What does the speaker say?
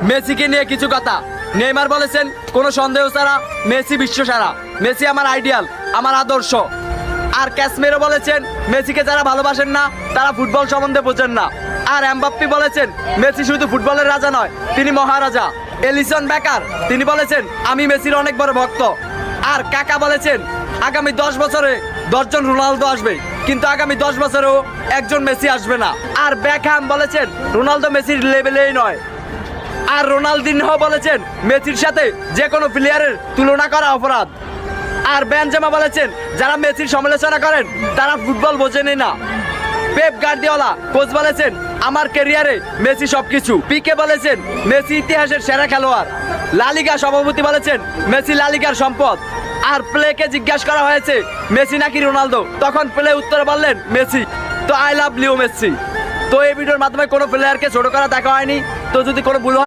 মেসিকে নিয়ে কিছু কথা। নেইমার বলেছেন কোনো সন্দেহ ছাড়া মেসি বিশ্ব সেরা, মেসি আমার আইডিয়াল, আমার আদর্শ। আর ক্যাসমেরো বলেছেন মেসিকে যারা ভালোবাসেন না তারা ফুটবল সম্বন্ধে বোঝেন না। আর এমবাপ্পে বলেছেন মেসি শুধু ফুটবলের রাজা নয়, তিনি মহারাজা। এলিসন বেকার তিনি বলেছেন আমি মেসির অনেক বড় ভক্ত। আর কাকা বলেছেন আগামী 10 বছরে 10 জন রোনালদো আসবে, কিন্তু আগামী 10 বছরেও একজন মেসি আসবে না। আর বেকহ্যাম বলেছেন রোনালদো মেসির লেভেলেই নয়। আর রোনালদিনহো বলেছেন মেসির সাথে যে কোনো প্লেয়ারের তুলনা করা অপরাধ। আর বেনজেমা বলেছেন যারা মেসির সমালোচনা করেন তারা ফুটবল বোঝেনই না। পেপ গার্দিওলা কোচ বলেছেন আমার ক্যারিয়ারে মেসি সবকিছু। পিকে বলেছেন মেসি ইতিহাসের সেরা খেলোয়াড়। লা লিগা সভাপতি বলেছেন মেসি লা লিগার সম্পদ। আর প্লেকে জিজ্ঞাসা করা হয়েছে মেসি নাকি রোনালদো, তখন প্লে উত্তরে বললেন মেসি। তো আই লাভ লিও মেসি। তো এই ভিডিওর মাধ্যমে কোনো প্লেয়ারকে ছোট করা দেখা হয়নি। তো যদি কোনো ভুল হয়